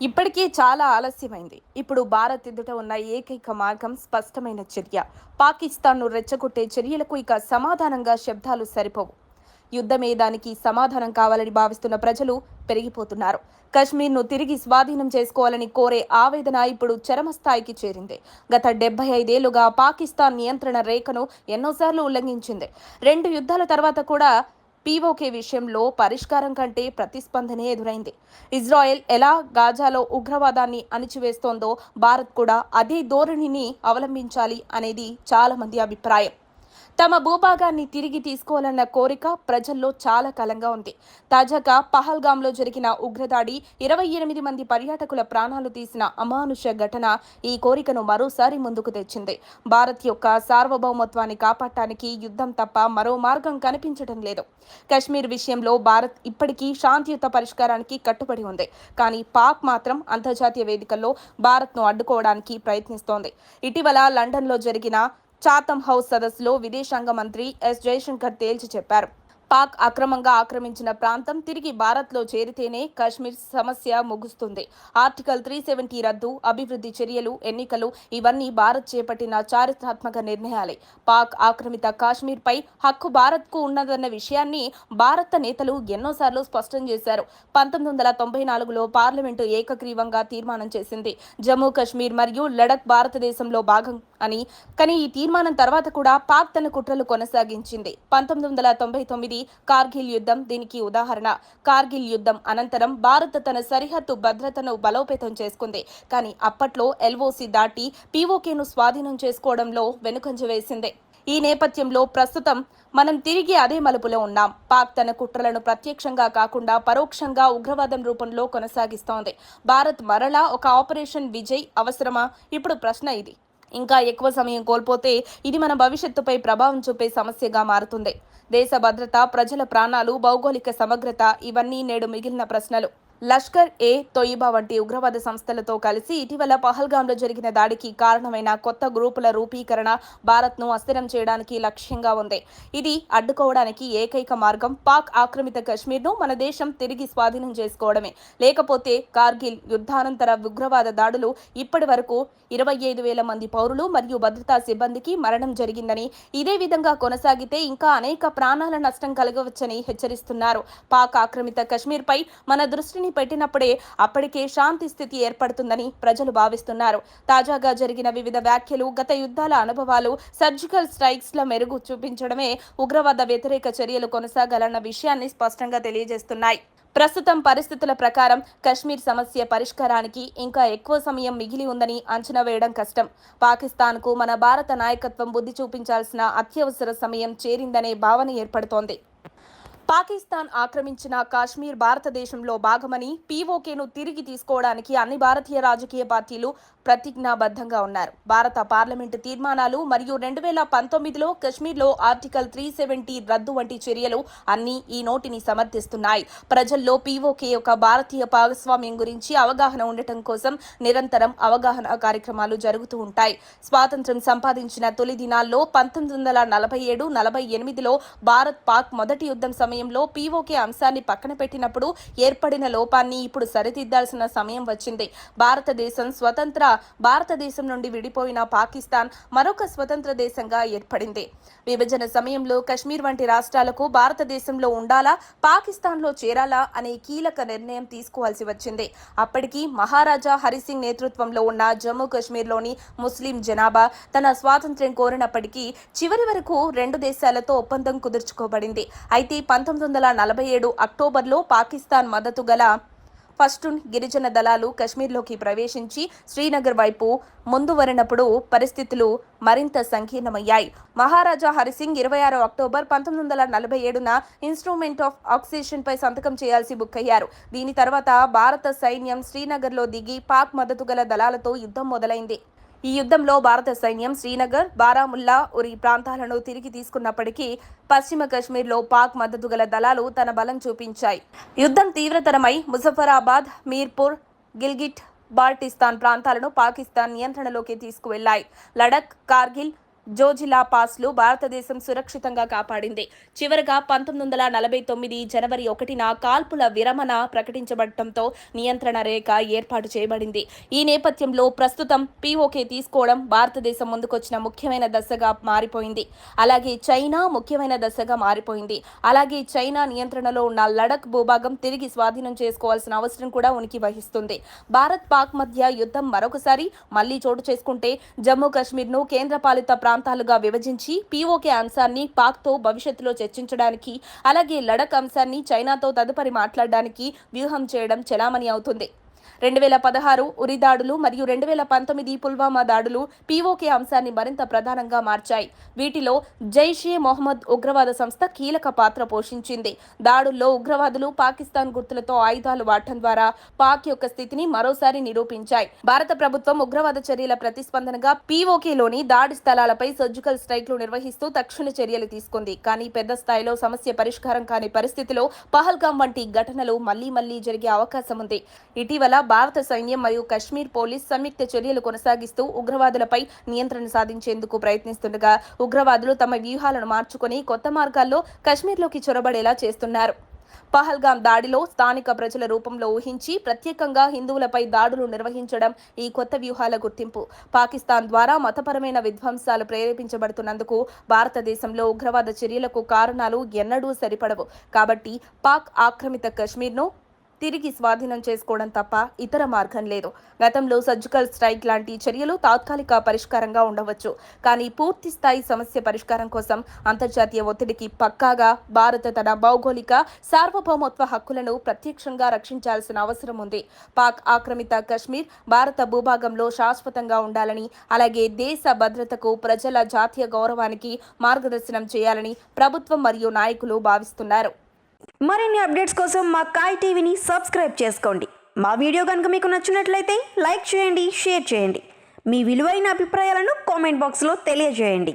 ఇప్పటికే చాలా ఆలస్యమైంది. ఇప్పుడు భారత్ ఎదుట ఉన్న ఏకైక మార్గం స్పష్టమైన చర్య. పాకిస్తాన్ను రెచ్చగొట్టే చర్యలకు ఇక సమాధానంగా శబ్దాలు సరిపోవు. యుద్ధమే దానికి సమాధానం కావాలని భావిస్తున్న ప్రజలు పెరిగిపోతున్నారు. కశ్మీర్ను తిరిగి స్వాధీనం చేసుకోవాలని కోరే ఆవేదన ఇప్పుడు చరమస్థాయికి చేరింది. గత 75 ఏళ్లుగా పాకిస్తాన్ నియంత్రణ రేఖను ఎన్నోసార్లు ఉల్లంఘించింది. 2 యుద్ధాల తర్వాత కూడా పీఓకే విషయంలో పరిష్కారం కంటే ప్రతిస్పందనే ఎదురైంది. ఇజ్రాయెల్ ఎలా గాజాలో ఉగ్రవాదాన్ని అణిచివేస్తోందో భారత్ కూడా అదే ధోరణిని అవలంబించాలి అనేది చాలా మంది అభిప్రాయం. తమ భూభాగాన్ని తిరిగి తీసుకోవాలన్న కోరిక ప్రజల్లో చాలా కాలంగా ఉంది. తాజాగా పహల్గాంలో జరిగిన ఉగ్రదాడి 28 మంది పర్యాటకుల ప్రాణాలు తీసిన అమానుష ఘటన ఈ కోరికను మరోసారి ముందుకు తెచ్చింది. భారత్ యొక్క సార్వభౌమత్వాన్ని కాపాడటానికి యుద్ధం తప్ప మరో మార్గం కనిపించడం లేదు. కశ్మీర్ విషయంలో భారత్ ఇప్పటికీ శాంతియుత పరిష్కారానికి కట్టుబడి ఉంది. కానీ పాక్ మాత్రం అంతర్జాతీయ వేదికల్లో భారత్ను అడ్డుకోవడానికి ప్రయత్నిస్తోంది. ఇటీవల లండన్లో జరిగిన చాథమ్ హౌస్ సదస్సులో విదేశాంగ మంత్రి ఎస్ జయశంకర్ తేల్చి చెప్పారు. పాక్ అక్రమంగా ఆక్రమించిన ప్రాంతం తిరిగి భారత్లో చేరితేనే కశ్మీర్ సమస్య ముగుస్తుంది. ఆర్టికల్ 370 రద్దు, అభివృద్ధి చర్యలు, ఎన్నికలు ఇవన్నీ భారత్ చేపట్టిన చారిత్రాత్మక నిర్ణయాలే. పాక్ ఆక్రమిత కాశ్మీర్పై హక్కు భారత్కు ఉన్నదన్న విషయాన్ని భారత నేతలు ఎన్నోసార్లు స్పష్టం చేశారు. 1994లో పార్లమెంటు ఏకగ్రీవంగా తీర్మానం చేసింది. జమ్మూ కశ్మీర్ మరియు లడఖ్ భారతదేశంలో భాగం అని. కానీ ఈ తీర్మానం తర్వాత కూడా పాక్ తన కుట్రలు కొనసాగించింది. 1999 కార్గిల్ యుద్ధం దీనికి ఉదాహరణ. కార్గిల్ యుద్ధం అనంతరం భారత్ తన సరిహద్దు భద్రతను బలోపేతం చేసుకుంది. కానీ అప్పట్లో ఎల్ఓసి దాటి పీఓకేను స్వాధీనం చేసుకోవడంలో వెనుకంజ వేసింది. ఈ నేపథ్యంలో ప్రస్తుతం మనం తిరిగి అదే మలుపులో ఉన్నాం. పాక్ తన కుట్రలను ప్రత్యక్షంగా కాకుండా పరోక్షంగా ఉగ్రవాదం రూపంలో కొనసాగిస్తోంది. భారత్ మరలా ఒక ఆపరేషన్ విజయ్ అవసరమా? ఇప్పుడు ప్రశ్న ఇది. ఇంకా ఎక్కువ సమయం కోల్పోతే ఇది మన భవిష్యత్తుపై ప్రభావం చూపే సమస్యగా మారుతుంది. దేశ భద్రత, ప్రజల ప్రాణాలు, భౌగోళిక సమగ్రత ఇవన్నీ నేడు మిగిలిన ప్రశ్నలు. లష్కర్ ఏ తొయిబా వంటి ఉగ్రవాద సంస్థలతో కలిసి ఇటీవల పహల్గాంలో జరిగిన దాడికి కారణమైన కొత్త గ్రూపుల రూపీకరణ భారత్ను అస్థిరం చేయడానికి లక్ష్యంగా ఉంది. ఇది అడ్డుకోవడానికి ఏకైక మార్గం పాక్ ఆక్రమిత కశ్మీర్ను మన దేశం తిరిగి స్వాధీనం చేసుకోవడమే. లేకపోతే కార్గిల్ యుద్ధానంతర ఉగ్రవాద దాడులు ఇప్పటి వరకు 25,000 మంది పౌరులు మరియు భద్రతా సిబ్బందికి మరణం జరిగిందని, ఇదే విధంగా కొనసాగితే ఇంకా అనేక ప్రాణాల నష్టం కలగవచ్చని హెచ్చరిస్తున్నారు. పాక్ ఆక్రమిత కశ్మీర్పై మన దృష్టిని పెట్టినప్పుడే అప్పటికే శాంతి స్థితి ఏర్పడుతుందని ప్రజలు భావిస్తున్నారు. తాజాగా జరిగిన వివిధ వ్యాఖ్యలు, గత యుద్ధాల అనుభవాలు, సర్జికల్ స్ట్రైక్స్ల మెరుగు చూపించడమే ఉగ్రవాద వ్యతిరేక చర్యలు కొనసాగాలన్న విషయాన్ని స్పష్టంగా తెలియజేస్తున్నాయి. ప్రస్తుతం పరిస్థితుల ప్రకారం కశ్మీర్ సమస్య పరిష్కారానికి ఇంకా ఎక్కువ సమయం మిగిలి ఉందని అంచనా వేయడం కష్టం. పాకిస్తాన్కు మన భారత నాయకత్వం బుద్ధి చూపించాల్సిన అత్యవసర సమయం చేరిందనే భావన ఏర్పడుతోంది. పాకిస్తాన్ ఆక్రమించిన కాశ్మీర్ భారతదేశంలో భాగమని, పీఓకేను తిరిగి తీసుకోవడానికి అన్ని భారతీయ రాజకీయ పార్టీలు ప్రతిజ్ఞాబద్ధంగా ఉన్నారు. భారత పార్లమెంటు తీర్మానాలు మరియు 2019లో కశ్మీర్లో ఆర్టికల్ 370 రద్దు వంటి చర్యలు అన్నీ ఈ నోటిని సమర్థిస్తున్నాయి. ప్రజల్లో పీఓకే యొక్క భారతీయ భాగస్వామ్యం గురించి అవగాహన ఉండటం కోసం నిరంతరం అవగాహన కార్యక్రమాలు జరుగుతూ ఉంటాయి. స్వాతంత్ర్యం సంపాదించిన తొలి దినాల్లో 1947-48లో భారత్ పాక్ మొదటి యుద్ధం సమయంలో పీఓకే అంశాన్ని పక్కన పెట్టినప్పుడు ఏర్పడిన లోపాన్ని ఇప్పుడు సరిదిద్దాల్సిన సమయం వచ్చింది. భారతదేశం నుండి విడిపోయిన పాకిస్తాన్ మరొక స్వతంత్ర దేశంగా ఏర్పడింది. విభజన సమయంలో కశ్మీర్ వంటి రాష్ట్రాలకు భారతదేశంలో ఉండాలా, పాకిస్తాన్లో చేరాలా అనే కీలక నిర్ణయం తీసుకోవాల్సి వచ్చింది. అప్పటికి మహారాజా హరిసింగ్ నేతృత్వంలో ఉన్న జమ్మూ కశ్మీర్లోని ముస్లిం జనాభా తన స్వాతంత్ర్యం కోరినప్పటికీ చివరి వరకు 2 దేశాలతో ఒప్పందం కుదుర్చుకోబడింది. అయితే 1947 అక్టోబర్లో పాకిస్తాన్ మద్దతు గల పష్తూన్ గిరిజన దళాలు కశ్మీర్లోకి ప్రవేశించి శ్రీనగర్ వైపు ముందువరినప్పుడు పరిస్థితులు మరింత సంకీర్ణమయ్యాయి. మహారాజా హరిసింగ్ 26 అక్టోబర్ 1947న ఇన్స్ట్రుమెంట్ ఆఫ్ ఆక్సిజన్పై సంతకం చేయాల్సి బుక్కయ్యారు. దీని తర్వాత భారత సైన్యం శ్రీనగర్లో దిగి పాక్ మద్దతు గల దళాలతో యుద్ధం మొదలైంది. ఈ యుద్ధంలో భారత సైన్యం శ్రీనగర్, బారాముల్లా, ఉరి ప్రాంతాలను తిరిగి తీసుకున్నప్పటికీ పశ్చిమ కశ్మీర్లో పాక్ మద్దతు గల దళాలు తన బలం చూపించాయి. యుద్ధం తీవ్రతరమై ముజఫరాబాద్, మీర్పూర్, గిల్గిట్ బాల్టిస్తాన్ ప్రాంతాలను పాకిస్తాన్ నియంత్రణలోకి తీసుకువెళ్లాయి. లడఖ్, కార్గిల్, జోజిలా పాస్లు భారతదేశం సురక్షితంగా కాపాడింది. చివరగా 1949 జనవరి 1న కాల్పుల విరమణ ప్రకటించబడటంతో నియంత్రణ రేఖ ఏర్పాటు చేయబడింది. ఈ నేపథ్యంలో ప్రస్తుతం పీఓకే తీసుకోవడం భారతదేశం ముందుకొచ్చిన ముఖ్యమైన దశగా మారిపోయింది. అలాగే చైనా ముఖ్యమైన దశగా మారిపోయింది. అలాగే చైనా నియంత్రణలో ఉన్న లడఖ్ భూభాగం తిరిగి స్వాధీనం చేసుకోవాల్సిన అవసరం కూడా ఉనికి వహిస్తుంది. భారత్ పాక్ మధ్య యుద్ధం మరొకసారి మళ్లీ చోటు చేసుకుంటే జమ్మూ కాశ్మీర్ను కేంద్రపాలిత ప్రాంతాలుగా విభజించి పీఓకే అంశాన్ని పాక్తో భవిష్యత్తులో చర్చించడానికి, అలాగే లడఖ్ అంశాన్ని చైనాతో తదుపరి మాట్లాడడానికి వ్యూహం చేయడం చెలామణి అవుతుంది. 2016 ఉరి దాడులు మరియు 2019 పుల్వామా దాడులు పీఓకే అంశాన్ని మరింత ప్రధానంగా మార్చాయి. వీటిలో జైషే మొహమ్మద్ ఉగ్రవాద సంస్థ కీలక పాత్ర పోషించింది. దాడుల్లో ఉగ్రవాదులు పాకిస్తాన్ గుర్తులతో ఆయుధాలు వాడటం ద్వారా పాక్ యొక్క స్థితిని మరోసారి నిరూపించాయి. భారత ప్రభుత్వం ఉగ్రవాద చర్యల ప్రతిస్పందనగా పీఓకేలోని దాడి స్థలాలపై సర్జికల్ స్ట్రైక్లు నిర్వహిస్తూ తక్షణ చర్యలు తీసుకుంది. కానీ పెద్ద స్థాయిలో సమస్య పరిష్కారం కాని పరిస్థితిలో పహల్గాం వంటి ఘటనలు మళ్లీ జరిగే అవకాశం ఉంది. ఇటీవల భారత సైన్యం మరియు కశ్మీర్ పోలీస్ సంయుక్త చర్యలు కొనసాగిస్తూ ఉగ్రవాదులపై నియంత్రణ సాధించేందుకు ప్రయత్నిస్తుండగా ఉగ్రవాదులు తమ వ్యూహాలను మార్చుకుని కొత్త మార్గాల్లో కశ్మీర్లోకి చొరబడేలా చేస్తున్నారు. పహల్గాం దాడిలో స్థానిక ప్రజల రూపంలో ఊహించి ప్రత్యేకంగా హిందువులపై దాడులు నిర్వహించడం ఈ కొత్త వ్యూహాల గుర్తింపు. పాకిస్తాన్ ద్వారా మతపరమైన విధ్వంసాలు ప్రేరేపించబడుతున్నందుకు భారతదేశంలో ఉగ్రవాద చర్యలకు కారణాలు ఎన్నడూ సరిపడవు. కాబట్టి పాక్ ఆక్రమిత కశ్మీర్ను తిరిగి స్వాధీనం చేసుకోవడం తప్ప ఇతర మార్గం లేదు. గతంలో సర్జికల్ స్ట్రైక్ లాంటి చర్యలు తాత్కాలిక పరిష్కారంగా ఉండవచ్చు. కానీ పూర్తి స్థాయి సమస్య పరిష్కారం కోసం అంతర్జాతీయ ఒత్తిడికి పక్కాగా భారత్ తన భౌగోళిక సార్వభౌమత్వ హక్కులను ప్రత్యక్షంగా రక్షించాల్సిన అవసరం ఉంది. పాక్ ఆక్రమిత కశ్మీర్ భారత భూభాగంలో శాశ్వతంగా ఉండాలని, అలాగే దేశ భద్రతకు, ప్రజల జాతీయ గౌరవానికి మార్గదర్శనం చేయాలని ప్రభుత్వం మరియు నాయకులు భావిస్తున్నారు. మరిన్ని అప్డేట్స్ కోసం మా కాయ్ టీవీని సబ్స్క్రైబ్ చేసుకోండి. మా వీడియో కనుక మీకు నచ్చినట్లయితే లైక్ చేయండి, షేర్ చేయండి. మీ విలువైన అభిప్రాయాలను కామెంట్ బాక్స్లో తెలియజేయండి.